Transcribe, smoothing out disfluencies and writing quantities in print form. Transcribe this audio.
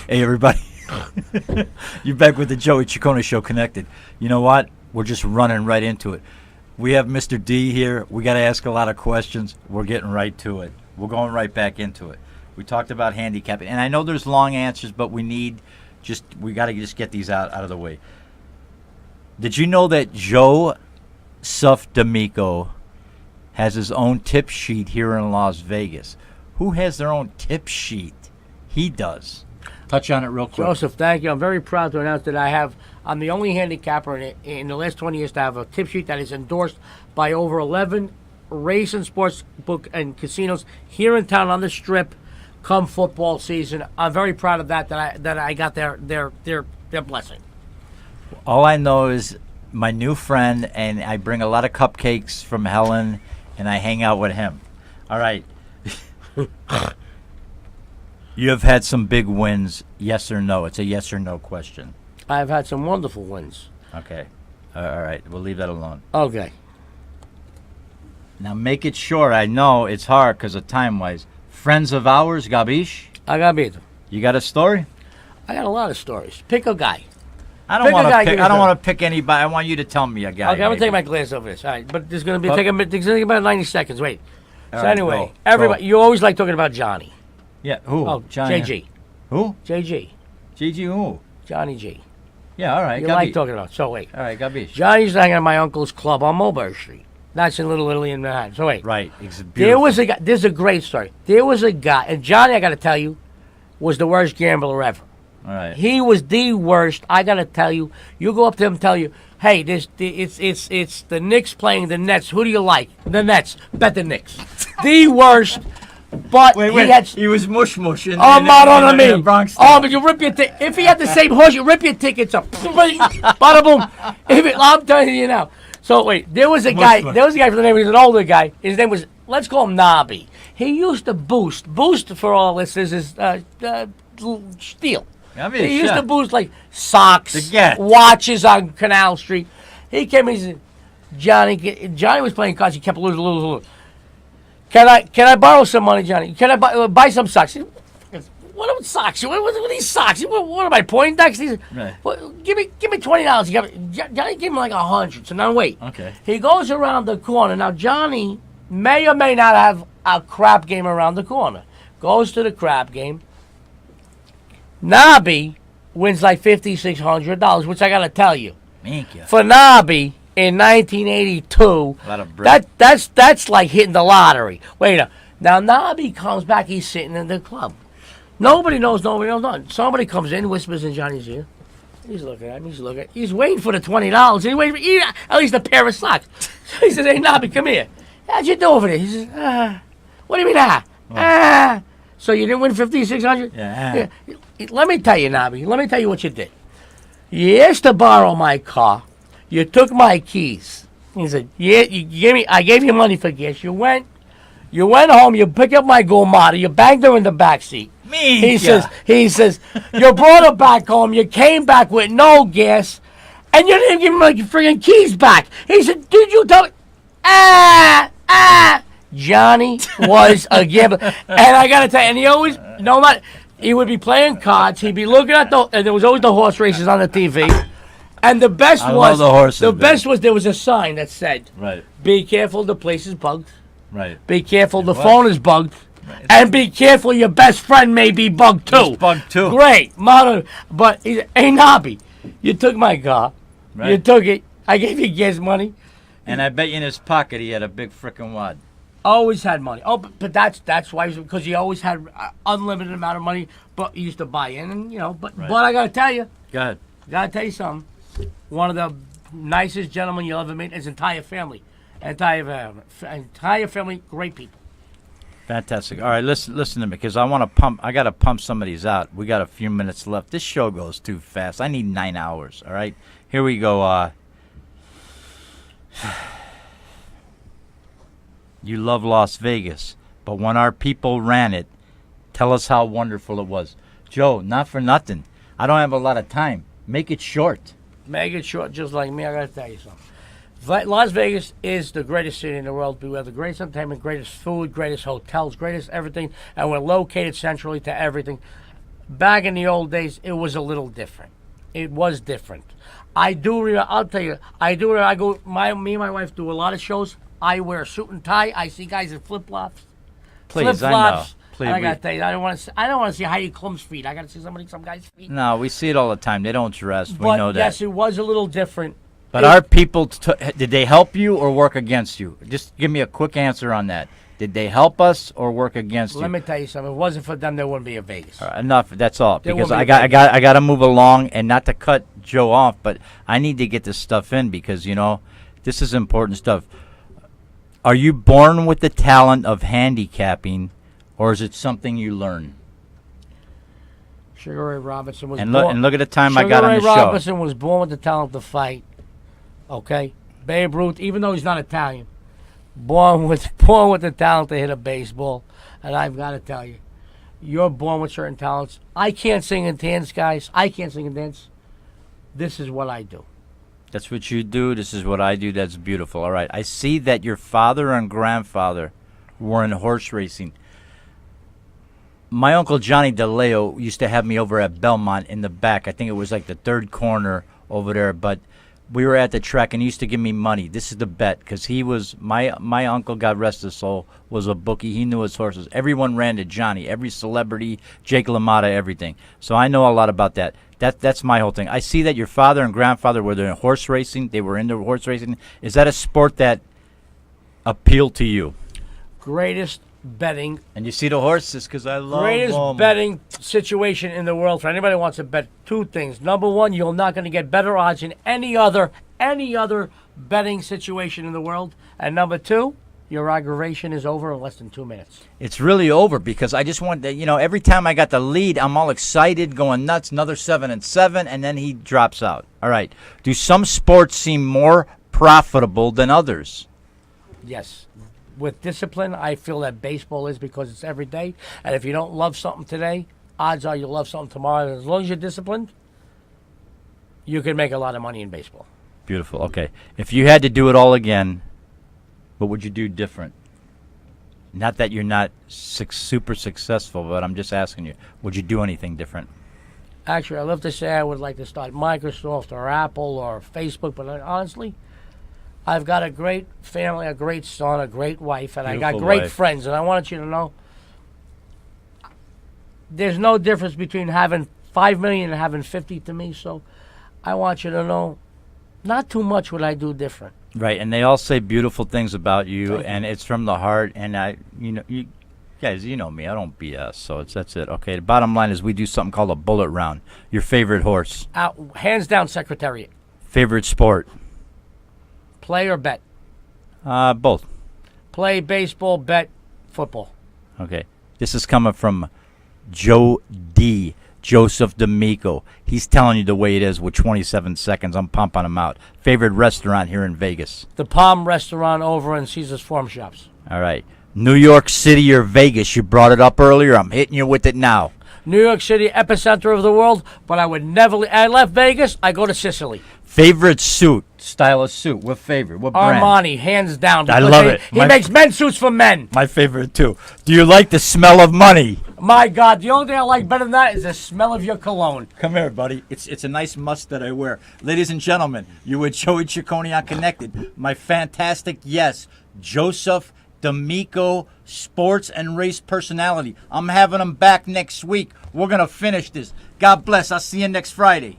Hey, everybody. You're back with the Joey Ciccone Show Connected. You know what? We're just running right into it. We have Mr. D here. We got to ask a lot of questions. We're getting right to it. We're going right back into it. We talked about handicapping. And I know there's long answers, but we got to just get these out of the way. Did you know that Joe D'Amico has his own tip sheet here in Las Vegas? Who has their own tip sheet? He does. Touch on it real quick. Joseph, thank you. I'm very proud to announce that I'm the only handicapper in the last 20 years to have a tip sheet that is endorsed by over 11 race and sports book and casinos here in town on the Strip come football season. I'm very proud of that I got their blessing. All I know is my new friend, and I bring a lot of cupcakes from Helen, and I hang out with him. All right. You have had some big wins, yes or no? It's a yes or no question. I've had some wonderful wins. Okay. All right. We'll leave that alone. Okay. Now make it short. I know it's hard because of time-wise. Friends of ours, Gabish? I got beat them. You got a story? I got a lot of stories. Pick a guy. I don't want to pick anybody. I want you to tell me a guy. Okay, I'm going to take my glass over this. All right, but there's going to take about 90 seconds. Wait. All so right, anyway, everybody, you always like talking about Johnny. Yeah, who? Oh, Johnny. JG. Who? JG. JG who? Johnny G. Yeah, all right. You like talking about. So wait. All right, Gabish. Johnny's hanging at my uncle's club on Mulberry Street. That's in Little Italy in Manhattan. So wait. Right. It's beautiful. There was a guy. This is a great story. There was a guy, and Johnny, I got to tell you, was the worst gambler ever. All right. He was the worst. I got to tell you. You go up to him and tell you, hey, it's the Knicks playing the Nets. Who do you like? The Nets. Bet the Knicks. The worst. But he was mush. Oh, Madonna me. Bronx. Oh, but you rip your ticket. If he had the same horse, you rip your tickets up. Bada boom. I'm telling you now. So wait, there was a guy from the neighborhood. He was an older guy. His name was, let's call him Nobby. He used to boost. Boost for all listeners is steal. He used to boost like socks, watches on Canal Street. He came. He said, Johnny was playing cards. He kept losing. Can I borrow some money, Johnny? Can I buy some socks? What are socks? What are these socks? What am I pointing next? Right. Well, give me $20. Johnny gave him like 100. So now wait. Okay. He goes around the corner. Now Johnny may or may not have a crap game around the corner. Goes to the crap game. Nobby wins like $5,600, which I gotta tell you. Thank you. For Nobby in 1982, that's like hitting the lottery. Wait a now Nobby comes back. He's sitting in the club. Nobody knows. Somebody comes in, whispers in Johnny's ear. He's looking at him. He's waiting for the $20. He's waiting for at least a pair of socks. So he says, "Hey, Nobby, come here. How'd you do over there?" He says, "What do you mean, So you didn't win $5,600? Yeah. Let me tell you, Nobby. Let me tell you what you did. You asked to borrow my car. You took my keys." He said, "Yeah, I gave you money for gas. You went home. You picked up my Gulmata. You banged her in the back seat." He says, "You brought her back home. You came back with no gas, and you didn't give me my friggin' keys back." He said, "Did you tell?" Johnny was a gambler, and I gotta tell you, and he always, he would be playing cards. He'd be looking at and there was always the horse races on the TV. And the best was there was a sign that said, "Right, be careful, the place is bugged. Right, be careful, the phone is bugged." Right. And be careful, your best friend may be bugged too. He's bugged too. Great. But he said, "Hey, Nobby, you took my car. Right. You took it. I gave you gas money." And I bet you in his pocket he had a big frickin' wad. Always had money. Oh, but that's why, because he always had unlimited amount of money, but he used to buy in, and but I got to tell you. Go ahead. Got to tell you something. One of the nicest gentlemen you'll ever meet. His entire family. Entire family, great people. Fantastic. All right, listen to me, because I got to pump some of these out. We got a few minutes left. This show goes too fast. I need 9 hours, all right? Here we go. You love Las Vegas, but when our people ran it, tell us how wonderful it was. Joe, not for nothing. I don't have a lot of time. Make it short. Make it short, just like me. I got to tell you something. Las Vegas is the greatest city in the world. We have the greatest entertainment, greatest food, greatest hotels, greatest everything, and we're located centrally to everything. back in the old days, it was a little different. It was different. I do remember, I'll tell you, I do remember, me and my wife do a lot of shows. I wear a suit and tie. I see guys in flip-flops. Please, I know. Please, I gotta tell you, I don't want to see Heidi Klum's feet. I gotta see some guy's feet. No, we see it all the time. They don't dress. We But know that. yes, it was a little different. But our people, did they help you or work against you? Just give me a quick answer on that. Did they help us or work against you? Let me tell you something. If it wasn't for them, there wouldn't be a Vegas. All right, enough. That's all. There Because won't I be a got to move along, and not to cut Joe off, but I need to get this stuff in because this is important stuff. Are you born with the talent of handicapping, or is it something you learn? Sugar Ray Robinson was And born. look at the time I got on the Sugar Ray show. Robinson was born with the talent to fight. Okay, Babe Ruth, even though he's not Italian, born with the talent to hit a baseball. And I've got to tell you, you're born with certain talents. I can't sing and dance, guys. I can't sing and dance. This is what I do. That's what you do. This is what I do. That's beautiful. All right. I see that your father and grandfather were in horse racing. My uncle Johnny DeLeo used to have me over at Belmont in the back. I think it was like the third corner over there. But we were at the track, and he used to give me money. This is the bet, because he was my uncle, God rest his soul, was a bookie. He knew his horses. Everyone ran to Johnny. Every celebrity, Jake LaMotta, everything. So I know a lot about that. That's my whole thing. I see that your father and grandfather were in horse racing. They were into horse racing. Is that a sport that appealed to you? Greatest betting. And you see the horses, because I love Greatest them. betting situation in the world for anybody who wants to bet. Two things. Number one, you're not going to get better odds in any other betting situation in the world. And number two, your aggravation is over in less than 2 minutes. It's really over, because I just want that. Every time I got the lead, I'm all excited, going nuts. Another 7-7, and then he drops out. All right. Do some sports seem more profitable than others? Yes. With discipline, I feel that baseball is, because it's every day. And if you don't love something today, odds are you'll love something tomorrow. And as long as you're disciplined, you can make a lot of money in baseball. Beautiful. Okay. If you had to do it all again, what would you do different? Not that you're not super successful, but I'm just asking you, would you do anything different? Actually, I'd love to say I would like to start Microsoft or Apple or Facebook, but honestly, I've got a great family, a great son, a great wife, and I got great friends. And I want you to know there's no difference between having 5 million and having 50 to me. So I want you to know not too much would I do different. Right, and they all say beautiful things about you, and it's from the heart. And you guys, you know me, I don't BS, so that's it. Okay, the bottom line is we do something called a bullet round. Your favorite horse? Hands down, Secretariat. Favorite sport? Play or bet? Both. Play baseball, bet football. Okay, this is coming from Joe D. Joseph D'Amico. He's telling you the way it is with 27 seconds. I'm pumping him out. Favorite restaurant here in Vegas? The Palm Restaurant over in Caesar's Farm Shops. All right. New York City or Vegas? You brought it up earlier. I'm hitting you with it now. New York City, epicenter of the world, but I would never. I left Vegas. I go to Sicily. Favorite suit? Style of suit? What favorite? What brand? Armani, hands down. I love it. He makes men's suits for men. My favorite too. Do you like the smell of money? My God, the only thing I like better than that is the smell of your cologne. Come here, buddy. It's a nice must that I wear. Ladies and gentlemen, you with Joey Ciccone on Connected. My fantastic, yes, Joseph D'Amico, sports and race personality. I'm having him back next week. We're going to finish this. God bless. I'll see you next Friday.